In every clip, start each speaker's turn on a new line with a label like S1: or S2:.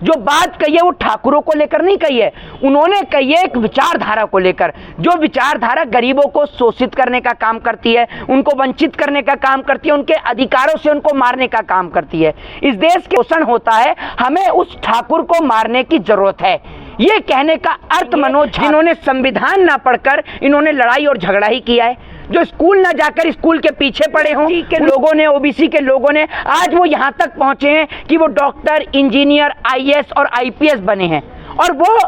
S1: जो बात कही है वो ठाकुरों को लेकर नहीं कही है, उन्होंने कही है एक विचारधारा को लेकर, जो विचारधारा गरीबों को शोषित करने का काम करती है, उनको वंचित करने का काम करती है, उनके अधिकारों से उनको मारने का काम करती है। इस देश के शोषण होता है, हमें उस ठाकुर को मारने की जरूरत है, ये कहने का अर्थ मनोज, जिन्होंने संविधान ना पढ़कर इन्होंने लड़ाई और झगड़ा ही किया है, जो स्कूल ना जाकर स्कूल के पीछे पड़े हों के लोगों ने, ओबीसी के लोगों ने, आज वो यहाँ तक पहुंचे हैं कि वो डॉक्टर, इंजीनियर, आईएएस और आईपीएस बने हैं, और वो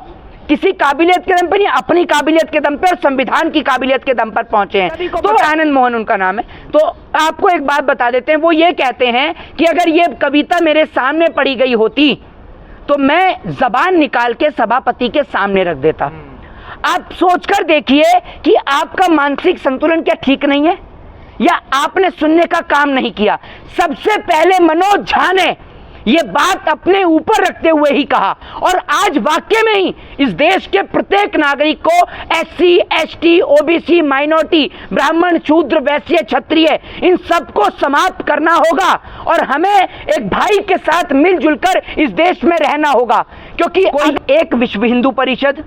S1: किसी काबिलियत के दम पर नहीं, अपनी काबिलियत के दम पर और संविधान की काबिलियत के दम पर पहुंचे हैं। तो आनंद मोहन उनका नाम है। तो आपको एक बात बता देते हैं, वो ये कहते हैं कि अगर ये कविता मेरे सामने पढ़ी गई होती तो मैं जबान निकाल के सभापति के सामने रख देता। आप सोचकर देखिए कि आपका मानसिक संतुलन क्या ठीक नहीं है, या आपने सुनने का काम नहीं किया। सबसे पहले मनोज झा ने ये बात अपने ऊपर रखते हुए ही कहा, और आज वाकई में ही इस देश के प्रत्येक नागरिक को एससी, एसटी, ओबीसी, माइनॉरिटी, ब्राह्मण, शूद्र, वैश्य, क्षत्रिय, इन सबको समाप्त करना होगा, और हमें एक भाई के साथ मिलजुल कर इस देश में रहना होगा। क्योंकि एक विश्व हिंदू परिषद,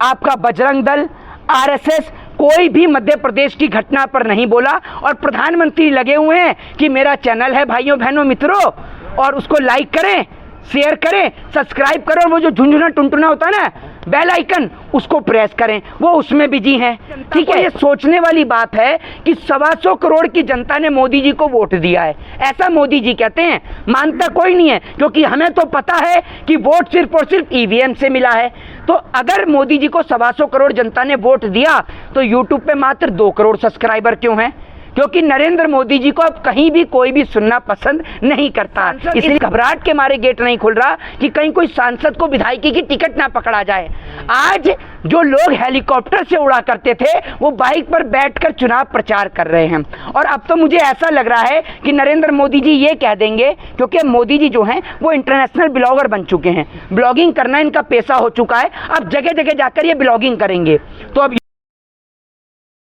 S1: आपका बजरंग दल, आरएसएस, कोई भी मध्य प्रदेश की घटना पर नहीं बोला, और प्रधानमंत्री लगे हुए हैं कि मेरा चैनल है भाइयों बहनों मित्रों, और उसको लाइक करें, शेयर करें, सब्सक्राइब करें, और वो जो झुंझुना टुनटुना होता है ना बेल आइकन, उसको प्रेस करें, वो उसमें बिजी हैं। ठीक है, ये सोचने वाली बात है कि 125 करोड़ की जनता ने मोदी जी को वोट दिया है, ऐसा मोदी जी कहते हैं, मानता कोई नहीं है, क्योंकि हमें तो पता है कि वोट सिर्फ और सिर्फ ईवीएम से मिला है। तो अगर मोदी जी को 125 करोड़ जनता ने वोट दिया तो यूट्यूब पे मात्र 2 करोड़ सब्सक्राइबर क्यों हैं? क्योंकि नरेंद्र मोदी जी को अब कहीं भी कोई भी सुनना पसंद नहीं करता, इसलिए घबराहट के मारे गेट नहीं खुल रहा कि कहीं कोई सांसद को विधायकी की टिकट ना पकड़ा जाए। आज जो लोग हेलीकॉप्टर से उड़ा करते थे वो बाइक पर बैठकर चुनाव प्रचार कर रहे हैं, और अब तो मुझे ऐसा लग रहा है कि नरेंद्र मोदी जी ये कह देंगे, क्योंकि मोदी जी जो हैं वो इंटरनेशनल ब्लॉगर बन चुके हैं, ब्लॉगिंग करना इनका पेशा हो चुका है, अब जगह जगह जाकर ये ब्लॉगिंग करेंगे। तो अब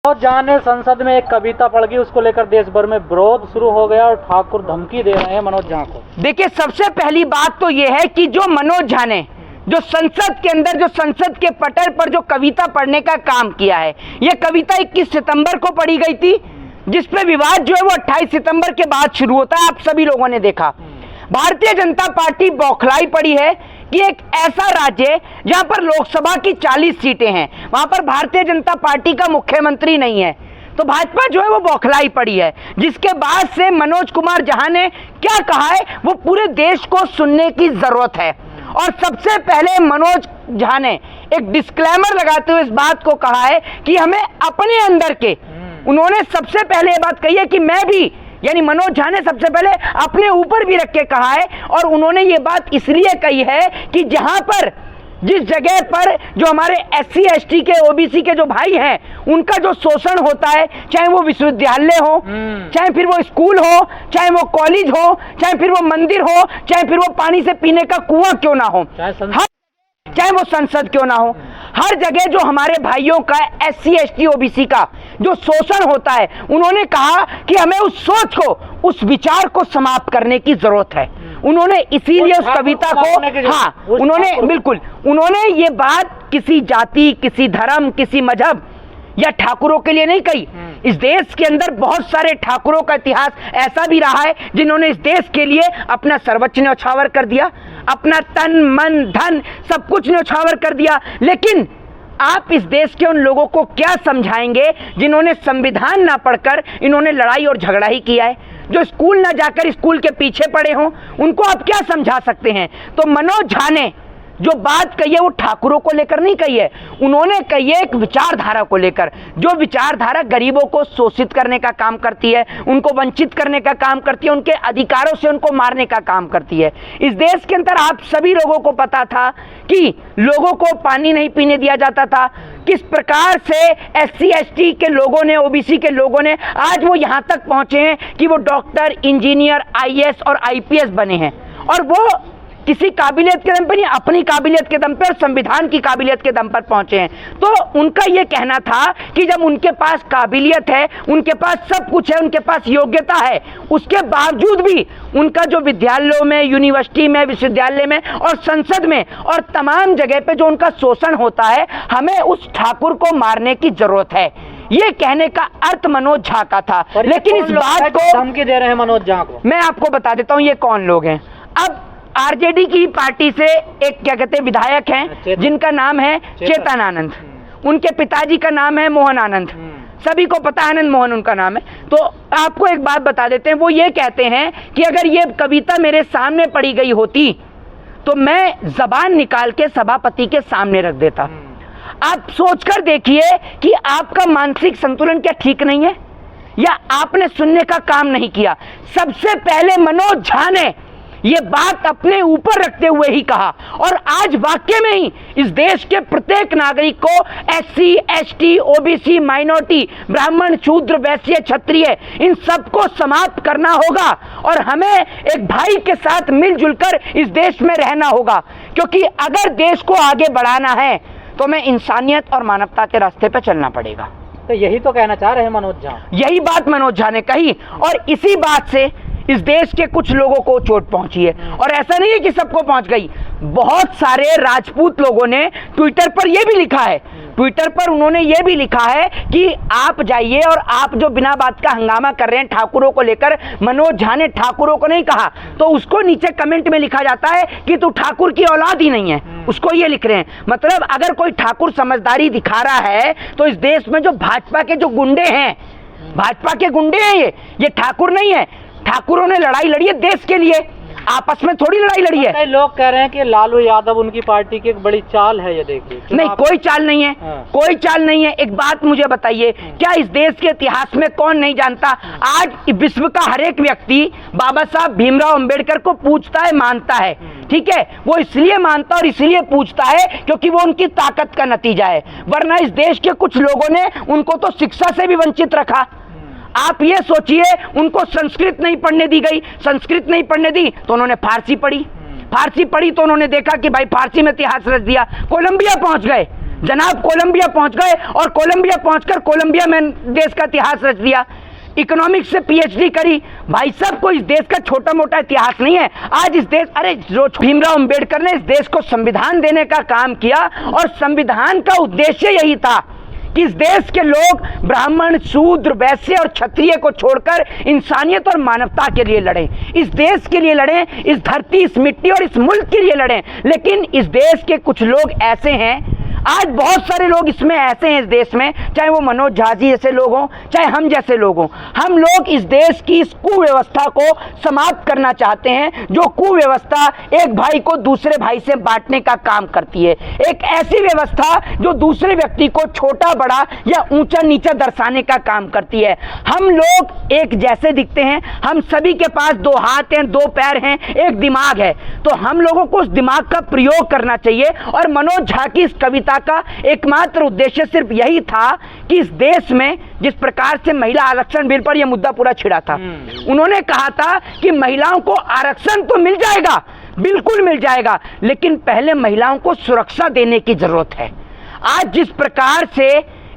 S2: मनोज झा ने संसद में एक कविता पढ़ गई, उसको लेकर देश भर में विरोध शुरू हो गया और ठाकुर धमकी दे रहे हैं मनोज झा को।
S1: देखिए, सबसे पहली बात तो यह है कि जो मनोज झा ने जो संसद के अंदर, जो संसद के पटल पर जो कविता पढ़ने का काम किया है, यह कविता 21 सितंबर को पढ़ी गई थी, जिसपे विवाद जो है वो 28 सितंबर के बाद शुरू होता है। आप सभी लोगों ने देखा, भारतीय जनता पार्टी बौखलाई पड़ी है कि एक ऐसा राज्य जहां पर लोकसभा की 40 सीटें हैं, वहां पर भारतीय जनता पार्टी का मुख्यमंत्री नहीं है, तो भाजपा जो है वो बौखलाई पड़ी है। जिसके बाद से मनोज कुमार झा ने क्या कहा है वो पूरे देश को सुनने की जरूरत है, और सबसे पहले मनोज झा ने एक डिस्क्लेमर लगाते हुए इस बात को कहा है कि हमें अपने अंदर के, उन्होंने सबसे पहले ये बात कही है कि मैं भी, यानी मनोज झा ने सबसे पहले अपने ऊपर भी रख के कहा है, और उन्होंने ये बात इसलिए कही है कि जहां पर, जिस जगह पर जो हमारे एससी, एसटी के, ओबीसी के जो भाई हैं उनका जो शोषण होता है, चाहे वो विश्वविद्यालय हो, चाहे फिर वो स्कूल हो, चाहे वो कॉलेज हो, चाहे फिर वो मंदिर हो, चाहे फिर वो पानी से पीने का कुआं क्यों ना हो, चाहे वो संसद क्यों ना हो, हर जगह जो हमारे भाइयों का एससी, एसटी, ओबीसी का जो शोषण होता है, उन्होंने कहा कि हमें उस सोच को, उस विचार को समाप्त करने की जरूरत है। उन्होंने इसीलिए उस कविता को, हाँ, उन्होंने बिल्कुल, उन्होंने ये बात किसी जाति, किसी धर्म, किसी मजहब या ठाकुरों के लिए नहीं कही। इस देश के अंदर बहुत सारे ठाकुरों का इतिहास ऐसा भी रहा है जिन्होंने इस देश के लिए अपना सर्वोच्च न्यौछावर कर दिया, अपना तन, मन, धन सब कुछ न्यौछावर कर दिया। लेकिन आप इस देश के उन लोगों को क्या समझाएंगे जिन्होंने संविधान ना पढ़कर इन्होंने लड़ाई और झगड़ा ही किया है, जो स्कूल ना जाकर स्कूल के पीछे पड़े हों, उनको आप क्या समझा सकते हैं? तो मनोज झा ने जो बात कही है वो ठाकुरों को लेकर नहीं कही है, उन्होंने कही है एक विचारधारा को लेकर, जो विचारधारा गरीबों को शोषित करने का काम करती है, उनको वंचित करने का काम करती है, उनके अधिकारों से उनको मारने का काम करती है। इस देश के अंदर आप सभी लोगों को पता था कि लोगों को पानी नहीं पीने दिया जाता था, किस प्रकार से एससी, एसटी के लोगों ने, ओबीसी के लोगों ने, आज वो यहाँ तक पहुंचे हैं कि वो डॉक्टर, इंजीनियर, आईएएस और आईपीएस बने हैं, और वो किसी काबिलियत के दम पर नहीं, अपनी काबिलियत के दम पर और संविधान की काबिलियत के दम पर पहुंचे हैं। तो उनका यह कहना था कि जब उनके पास काबिलियत है, उनके पास सब कुछ है, उनके पास योग्यता है, उसके बावजूद भी उनका जो विद्यालयों में, यूनिवर्सिटी में, विश्वविद्यालय में और संसद में और तमाम जगह पे जो उनका शोषण होता है, हमें उस ठाकुर को मारने की जरूरत है। ये कहने का अर्थ मनोज झा का था। लेकिन इस बात को
S2: धमकी दे रहे हैं मनोज झा को,
S1: मैं आपको बता देता हूं ये कौन लोग हैं। अब आरजेडी की पार्टी से एक क्या कहते हैं विधायक हैं जिनका नाम है चेतन आनंद, उनके पिताजी का नाम है मोहन आनंद, सभी को पता है आनंद मोहन उनका नाम है। तो आपको एक बात बता देते हैं, वो ये कहते हैं कि अगर ये कविता मेरे सामने पढ़ी गई होती तो मैं जबान निकाल के सभापति के सामने रख देता। आप सोचकर देखिए कि आपका मानसिक संतुलन क्या ठीक नहीं है, या आपने सुनने का काम नहीं किया। सबसे पहले मनोज झा ने ये बात अपने ऊपर रखते हुए ही कहा, और आज वाकई में ही इस देश के प्रत्येक नागरिक को एससी, एसटी, ओबीसी, माइनॉरिटी, ब्राह्मण, शूद्र, वैश्य, क्षत्रिय, इन सबको समाप्त करना होगा और हमें एक भाई के साथ मिलजुल कर इस देश में रहना होगा। क्योंकि अगर देश को आगे बढ़ाना है तो हमें इंसानियत और मानवता के रास्ते पर चलना पड़ेगा।
S2: तो यही तो कहना चाह रहे हैं मनोज झा,
S1: यही बात मनोज झा ने कही, और इसी बात से इस देश के कुछ लोगों को चोट पहुंची है। और ऐसा नहीं है कि सबको पहुंच गई, बहुत सारे राजपूत लोगों ने ट्विटर पर यह भी लिखा है, ट्विटर पर उन्होंने ये भी लिखा है कि आप जाइए और आप जो बिना बात का हंगामा कर रहे हैं ठाकुरों को लेकर, मनोज झा ने ठाकुरों को नहीं कहा, तो उसको नीचे कमेंट में लिखा जाता है कि तू ठाकुर की औलाद ही नहीं है, उसको ये लिख रहे हैं। मतलब अगर कोई ठाकुर समझदारी दिखा रहा है तो इस देश में जो भाजपा के जो गुंडे हैं, भाजपा के गुंडे हैं, ये ठाकुर नहीं है। ठाकुरों ने लड़ाई लड़ी है देश के लिए, आपस में थोड़ी लड़ाई लड़ी है।
S2: कई लोग कह रहे हैं कि लालू यादव उनकी पार्टी की एक बड़ी चाल है, ये देखिए।
S1: नहीं, कोई चाल नहीं है, कोई चाल नहीं है। एक बात मुझे बताइए, क्या इस देश के इतिहास में कौन नहीं जानता, आज विश्व का हर एक व्यक्ति बाबा साहब भीमराव अंबेडकर को पूछता है, मानता है, ठीक है। वो इसलिए मानता और इसलिए पूछता है क्योंकि वो उनकी ताकत का नतीजा है, वरना इस देश के कुछ लोगों ने उनको तो शिक्षा से भी वंचित रखा। आप ये सोचिए, उनको संस्कृत नहीं पढ़ने दी गई, संस्कृत नहीं पढ़ने दी तो उन्होंने फारसी पढ़ी, फारसी पढ़ी तो उन्होंने देखा कि भाई फारसी में इतिहास रच दिया, कोलंबिया पहुंच गए जनाब, कोलंबिया पहुंच गए और कोलंबिया पहुंचकर कोलंबिया में देश का इतिहास रच दिया। इकोनॉमिक्स से पीएचडी करी, भाई साहब कोई इस देश का छोटा मोटा इतिहास नहीं है। आज इस देश, अरे जो भीमराव अंबेडकर ने इस देश को संविधान देने का काम किया, और संविधान का उद्देश्य यही था कि इस देश के लोग ब्राह्मण, शूद्र, वैश्य और क्षत्रिय को छोड़कर इंसानियत और मानवता के लिए लड़ें, इस देश के लिए लड़ें, इस धरती, इस मिट्टी और इस मुल्क के लिए लड़ें। लेकिन इस देश के कुछ लोग ऐसे हैं, आज बहुत सारे लोग इसमें ऐसे हैं इस देश में, चाहे वो मनोज झा जी जैसे लोग हों, चाहे हम जैसे लोग हों, हम लोग इस देश की इस कुव्यवस्था को समाप्त करना चाहते हैं, जो कुव्यवस्था एक भाई को दूसरे भाई से बांटने का काम करती है, एक ऐसी व्यवस्था जो दूसरे व्यक्ति को छोटा बड़ा या ऊंचा नीचा दर्शाने का काम करती है। हम लोग एक जैसे दिखते हैं, हम सभी के पास दो हाथ हैं, दो पैर हैं, एक दिमाग है, तो हम लोगों को उस दिमाग का प्रयोग करना चाहिए। और मनोज झा की इस कविता का एकमात्र उद्देश्य सिर्फ यही था कि इस देश में जिस प्रकार से महिला आरक्षण बिल पर यह मुद्दा पूरा छिड़ा था, उन्होंने कहा था कि महिलाओं को आरक्षण तो मिल जाएगा, बिल्कुल मिल जाएगा, लेकिन पहले महिलाओं को सुरक्षा देने की जरूरत है। आज जिस प्रकार से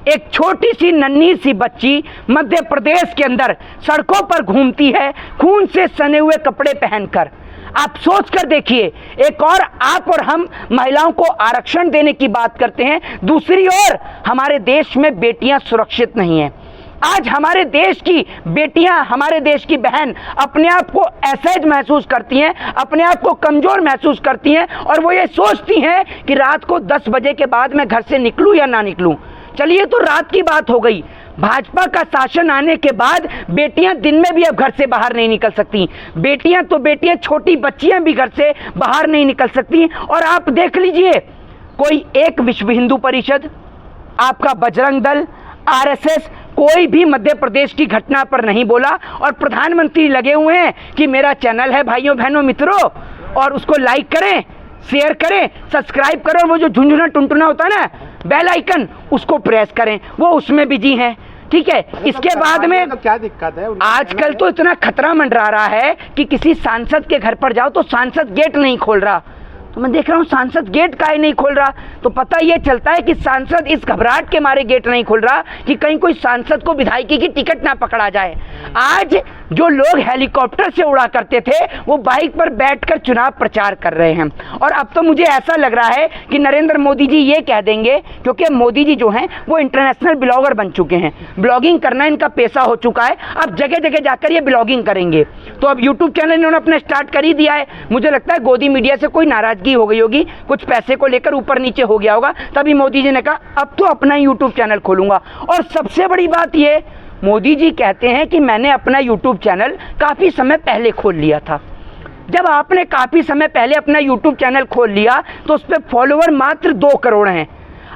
S1: एक छोटी सी नन्ही सी बच्ची मध्य प्रदेश के अंदर सड़कों पर घूमती है खून से सने हुए कपड़े पहनकर, आप सोच कर देखिए। एक और आप और हम महिलाओं को आरक्षण देने की बात करते हैं, दूसरी ओर हमारे देश में बेटियां सुरक्षित नहीं हैं। आज हमारे देश की बेटियां, हमारे देश की बहन अपने आप को असहज महसूस करती हैं, अपने आप को कमजोर महसूस करती हैं, और वो ये सोचती हैं कि रात को 10 बजे के बाद मैं घर से निकलूं या ना निकलूं। चलिए, तो रात की बात हो गई। भाजपा का शासन आने के बाद बेटियां दिन में भी अब घर से बाहर नहीं निकल सकती, बेटियां तो बेटियां, छोटी बच्चियां भी घर से बाहर नहीं निकल सकती। और आप देख लीजिए, कोई एक विश्व हिंदू परिषद, आपका बजरंग दल, आरएसएस, कोई भी मध्य प्रदेश की घटना पर नहीं बोला, और प्रधानमंत्री लगे हुए हैं कि मेरा चैनल है भाइयों बहनों मित्रों, और उसको लाइक करें, शेयर करें, सब्सक्राइब करें, और वो जो झुंझुना टुनटुना होता है ना बेल आइकन, उसको प्रेस करें, वो उसमें बिजी हैं। ठीक है, इसके बाद में
S3: तो क्या दिक्कत है?
S1: आजकल तो इतना खतरा मंडरा रहा है कि किसी सांसद के घर पर जाओ तो सांसद गेट नहीं खोल रहा। तो मैं देख रहा हूँ सांसद गेट काहे नहीं खोल रहा, तो पता ये चलता है कि सांसद इस घबराहट के मारे गेट नहीं खोल रहा कि कहीं कोई सांसद को विधायकी की टिकट ना पकड़ा जाए। आज जो लोग हेलीकॉप्टर से उड़ा करते थे वो बाइक पर बैठकर चुनाव प्रचार कर रहे हैं। और अब तो मुझे ऐसा लग रहा है कि नरेंद्र मोदी जी ये कह देंगे, क्योंकि मोदी जी जो हैं वो इंटरनेशनल ब्लॉगर बन चुके हैं, ब्लॉगिंग करना इनका पेशा हो चुका है, अब जगह जगह जाकर ये ब्लॉगिंग करेंगे। तो अब यूट्यूब चैनल इन्होंने अपना स्टार्ट कर ही दिया है। मुझे लगता है गोदी मीडिया से कोई नाराजगी हो गई होगी, कुछ पैसे को लेकर ऊपर नीचे हो गया होगा, तभी मोदी जी ने कहा अब तो अपना यूट्यूब चैनल खोलूंगा। और सबसे बड़ी बात ये, मोदी जी कहते हैं कि मैंने अपना यूट्यूब चैनल काफी समय पहले खोल लिया था। जब आपने काफी समय पहले अपना यूट्यूब चैनल खोल लिया तो उस पर फॉलोअर मात्र 2 करोड़ हैं।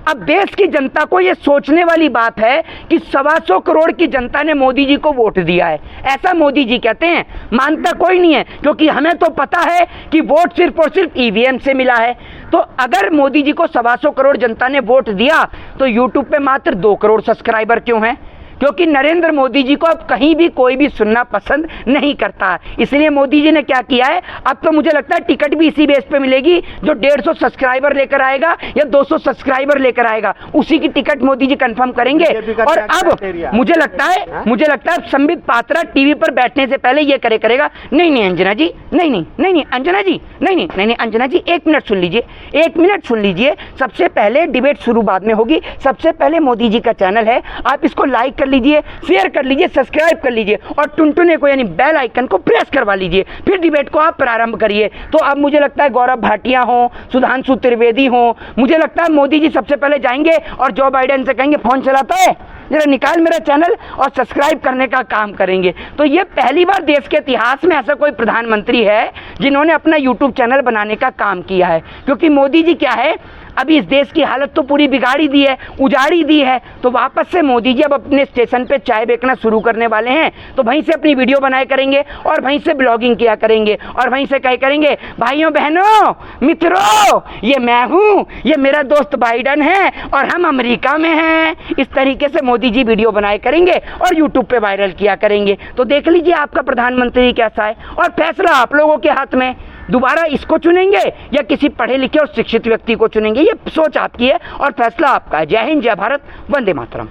S1: अब देश की जनता को यह सोचने वाली बात है कि 125 करोड़ की जनता ने मोदी जी को वोट दिया है, ऐसा मोदी जी कहते हैं। मानता कोई नहीं है, क्योंकि हमें तो पता है कि वोट सिर्फ और सिर्फ ईवीएम से मिला है। तो अगर मोदी जी को 125 करोड़ जनता ने वोट दिया तो यूट्यूब पे मात्र 2 करोड़ सब्सक्राइबर क्यों हैं? क्योंकि नरेंद्र मोदी जी को अब कहीं भी कोई भी सुनना पसंद नहीं करता। इसलिए मोदी जी ने क्या किया है, अब तो मुझे लगता है टिकट भी इसी बेस पे मिलेगी, जो 150 सब्सक्राइबर लेकर आएगा या 200 सब्सक्राइबर लेकर आएगा उसी की टिकट मोदी जी कंफर्म करेंगे। और अब मुझे लगता है संबित पात्रा टीवी पर बैठने से पहले ये करेगा, नहीं अंजना जी, नहीं अंजना जी, नहीं अंजना जी, 1 मिनट सुन लीजिए, 1 मिनट सुन लीजिए। सबसे पहले डिबेट शुरू बाद में होगी, सबसे पहले मोदी जी का चैनल है, आप इसको लाइक कर लीजिए, शेयर कर लीजिए, सब्सक्राइब कर लीजिए और टुनटुने को यानी बेल आइकन को प्रेस करवा लीजिए, फिर डिबेट को आप प्रारंभ करिए। तो अब मुझे लगता है गौरव भाटिया हो, सुधांशु त्रिवेदी हो, मुझे लगता है मोदी जी सबसे पहले जाएंगे और जो बाइडेन से कहेंगे फोन चलाता है जरा निकाल मेरा चैनल और सब्सक्राइब करने का काम करेंगे। तो ये पहली बार देश के इतिहास में ऐसा कोई प्रधानमंत्री है जिन्होंने अपना यूट्यूब चैनल बनाने का काम किया है। क्योंकि मोदी जी क्या है, अभी इस देश की हालत तो पूरी बिगाड़ी दी है, उजाड़ी दी है, तो वापस से मोदी जी अब अपने स्टेशन पे चाय बेचना शुरू करने वाले हैं। तो वहीं से अपनी वीडियो बनाए करेंगे और वहीं से ब्लॉगिंग किया करेंगे और वहीं से करेंगे भाइयों बहनों मित्रों, ये मैं हूँ, ये मेरा दोस्त बाइडन है और हम अमेरिका में हैं। इस तरीके से मोदी जी वीडियो बनाए करेंगे और यूट्यूब पे वायरल किया करेंगे। तो देख लीजिए आपका प्रधानमंत्री कैसा है और फैसला आप लोगों के हाथ में। दोबारा इसको चुनेंगे या किसी पढ़े लिखे और शिक्षित व्यक्ति को चुनेंगे, ये सोच आपकी है और फैसला आपका है। जय हिंद, जय भारत, वंदे मातरम।